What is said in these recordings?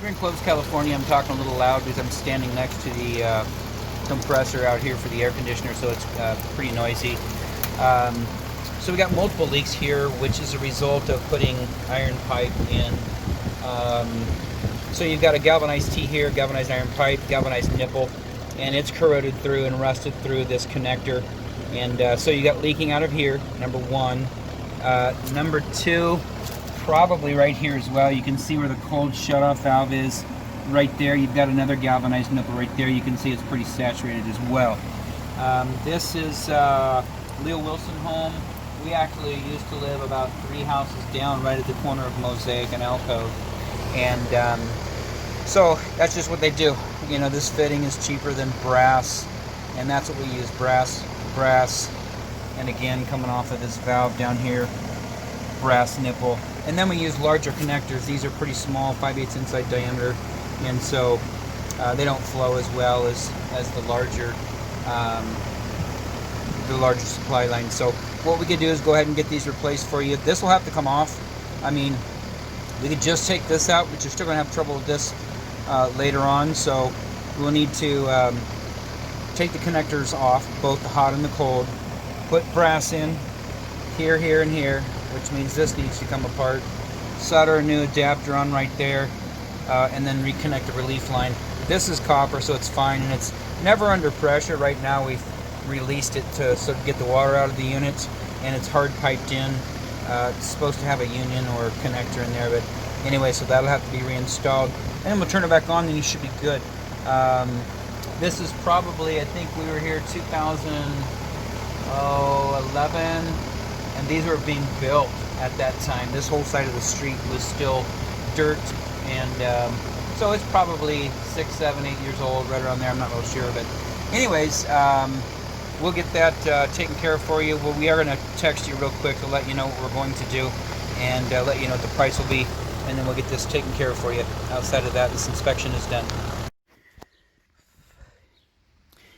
We're in Clovis, California. I'm talking a little loud because I'm standing next to the compressor out here for the air conditioner, so it's pretty noisy. So we got multiple leaks here, which is a result of putting iron pipe in. So you've got a galvanized T here, galvanized iron pipe, galvanized nipple, and it's corroded through and rusted through this connector. And so you got leaking out of here, number one. Number two, probably right here as well. You can see where the cold shutoff valve is right there. You've got another galvanized nipple right there. You can see it's pretty saturated as well. This is Leo Wilson home. We actually used to live about 3 houses down right at the corner of Mosaic and Alcove. And so that's just what they do. You know, this fitting is cheaper than brass, and that's what we use, brass, and again, coming off of this valve down here, brass nipple. And then we use larger connectors. These are pretty small, 5/8 inside diameter, and so they don't flow as well as the larger supply line. So what we could do is go ahead and get these replaced for you. This will have to come off. I mean, we could just take this out, but you're still going to have trouble with this later on. So we'll need to take the connectors off, both the hot and the cold, put brass in here, here, and here, which means this needs to come apart, solder a new adapter on right there, and then reconnect the relief line. This is copper, so it's fine, and it's never under pressure. Right now we've released it to sort of get the water out of the unit, and it's hard piped in. It's supposed to have a union or a connector in there, but anyway, so that'll have to be reinstalled, and then we'll turn it back on, and you should be good. This is probably, I think we were here 2011, and these were being built at that time. This whole side of the street was still dirt, and so it's probably 6, 7, 8 years old, right around there. I'm not real sure, but anyways, we'll get that taken care of for you. Well, we are going to text you real quick to let you know what we're going to do, and let you know what the price will be, and then we'll get this taken care of for you. Outside of that, this inspection is done.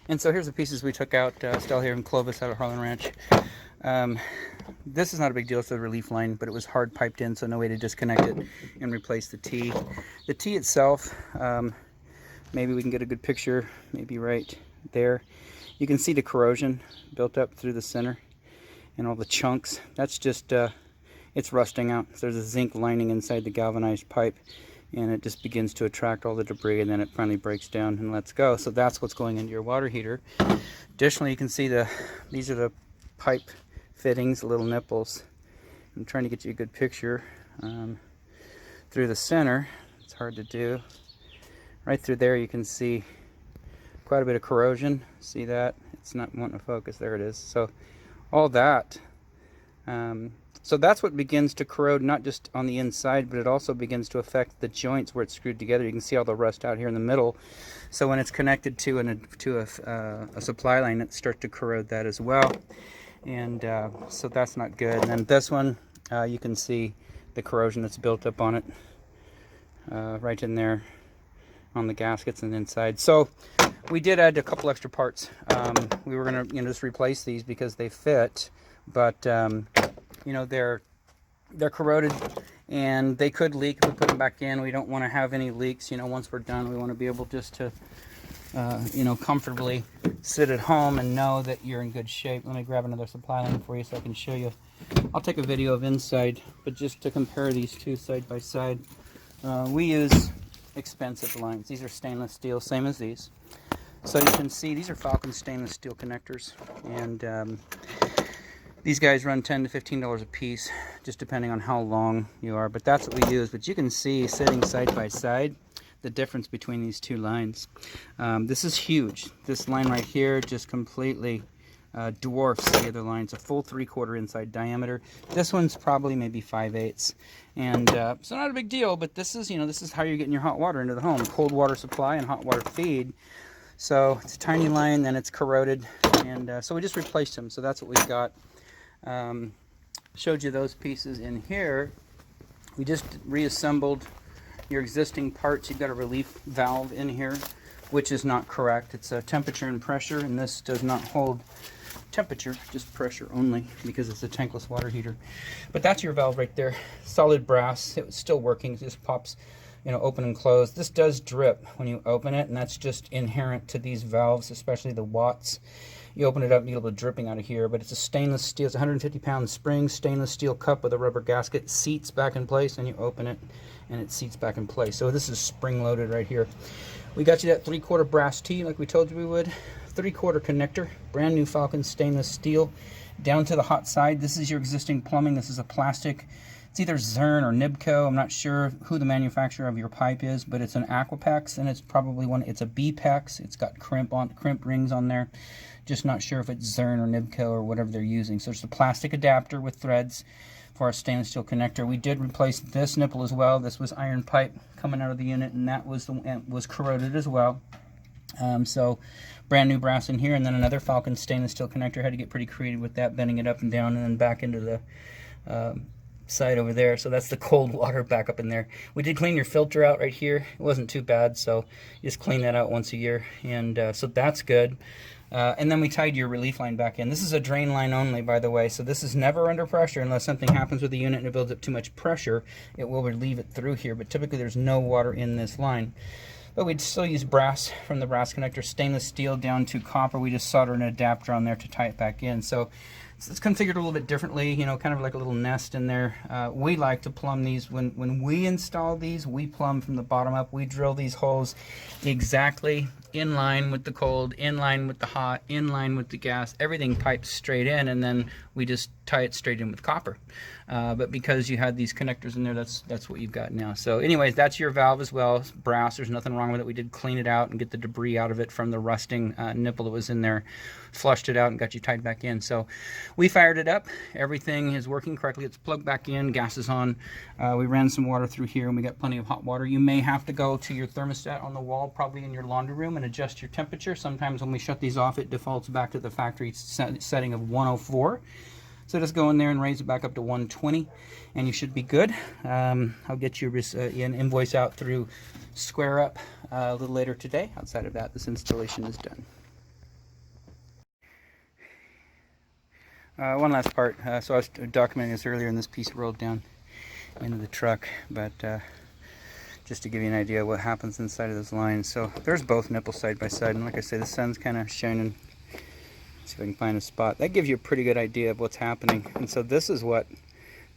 And so here's the pieces we took out, still here in Clovis out of Harlan Ranch. This is not a big deal, it's a relief line, but it was hard piped in, so no way to disconnect it and replace the T. The T itself, maybe we can get a good picture, maybe right there. You can see the corrosion built up through the center and all the chunks. That's just, it's rusting out. So there's a zinc lining inside the galvanized pipe, and it just begins to attract all the debris, and then it finally breaks down and lets go. So that's what's going into your water heater. Additionally, you can see these are the pipe fittings, the little nipples. I'm trying to get you a good picture through the center. It's hard to do. Right through there you can see quite a bit of corrosion. See that? It's not wanting to focus. There it is. So all that. So that's what begins to corrode, not just on the inside, but it also begins to affect the joints where it's screwed together. You can see all the rust out here in the middle. So when it's connected to a supply line, it starts to corrode that as well. And so that's not good. And then this one, you can see the corrosion that's built up on it, right in there on the gaskets and inside. So we did add a couple extra parts. We were gonna, just replace these because they fit, but they're corroded and they could leak if we put them back in. We don't want to have any leaks. Once we're done, we want to be able just to comfortably sit at home and know that you're in good shape. Let me grab another supply line for you so I can show you. I'll take a video of inside, but just to compare these two side by side, we use expensive lines. These are stainless steel, same as these. So you can see these are Falcon stainless steel connectors, and these guys run $10 to $15 a piece, just depending on how long you are, but that's what we use. But you can see, sitting side by side, the difference between these two lines. This is huge. This line right here just completely dwarfs the other lines. A full 3/4 inside diameter. This one's probably maybe 5/8, and so not a big deal. But this is, this is how you're getting your hot water into the home: cold water supply and hot water feed. So it's a tiny line, then it's corroded, and so we just replaced them. So that's what we've got. Showed you those pieces in here. We just reassembled your existing parts. You've got a relief valve in here, which is not correct. It's a temperature and pressure, and this does not hold temperature, just pressure only, because it's a tankless water heater. But that's your valve right there. Solid brass. It was still working. It just pops, you know, open and close. This does drip when you open it, and that's just inherent to these valves, especially the Watts. You open it up and you get a little dripping out of here, but it's a stainless steel, it's a 150-pound spring, stainless steel cup with a rubber gasket. It seats back in place, and you open it, and it seats back in place. So this is spring-loaded right here. We got you that 3/4 brass T, like we told you we would. 3/4 connector, brand new Falcon stainless steel. Down to the hot side, this is your existing plumbing. This is a plastic. It's either Zern or Nibco. I'm not sure who the manufacturer of your pipe is, but it's an Aquapex, and it's probably one. It's a B-Pex. It's got crimp rings on there. Just not sure if it's Zern or Nibco or whatever they're using. So it's a plastic adapter with threads for our stainless steel connector. We did replace this nipple as well. This was iron pipe coming out of the unit, and that was corroded as well. So brand new brass in here, and then another Falcon stainless steel connector. Had to get pretty creative with that, bending it up and down and then back into the side over there. So that's the cold water back up in there. We did clean your filter out right here. It wasn't too bad, so you just clean that out once a year, and so that's good. And then we tied your relief line back in. This is a drain line only, by the way, so this is never under pressure unless something happens with the unit and it builds up too much pressure. It will relieve it through here, but typically there's no water in this line. But we'd still use brass from the brass connector, stainless steel down to copper. We just solder an adapter on there to tie it back in. So it's configured a little bit differently, you know, kind of like a little nest in there. We like to plumb these. When we install these, we plumb from the bottom up. We drill these holes exactly in line with the cold, in line with the hot, in line with the gas. Everything pipes straight in, and then we just tie it straight in with copper. But because you had these connectors in there, that's what you've got now. So anyways, that's your valve as well. It's brass. There's nothing wrong with it. We did clean it out and get the debris out of it from the rusting nipple that was in there. Flushed it out and got you tied back in. So we fired it up. Everything is working correctly. It's plugged back in. Gas is on. We ran some water through here, and we got plenty of hot water. You may have to go to your thermostat on the wall, probably in your laundry room, and adjust your temperature. Sometimes when we shut these off, it defaults back to the factory setting of 104. So just go in there and raise it back up to 120, and you should be good. I'll get you an invoice out through Square Up a little later today. Outside of that, this installation is done. One last part. So I was documenting this earlier, and this piece rolled down into the truck, but just to give you an idea of what happens inside of those lines. So there's both nipples side by side, and like I say, the sun's kind of shining. See if I can find a spot. That gives you a pretty good idea of what's happening. And so this is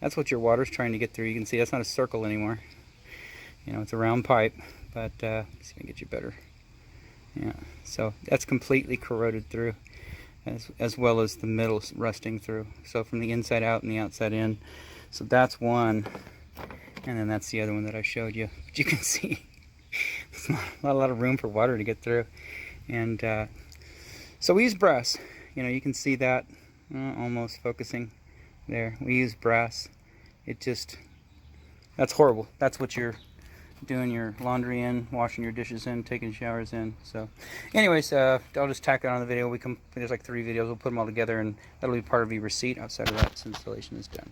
that's what your water's trying to get through. You can see that's not a circle anymore. You know, it's a round pipe, but see if I can get you better. Yeah, so that's completely corroded through, as well as the middle rusting through. So from the inside out and the outside in. So that's one, and then that's the other one that I showed you. But you can see there's not a lot of room for water to get through. And so we use brass. You know, you can see that almost focusing there. We use brass. That's horrible. That's what you're doing your laundry in, washing your dishes in, taking showers in. So anyways, I'll just tack it on the video. There's like 3 videos. We'll put them all together, and that'll be part of your receipt. Outside of that, this installation is done.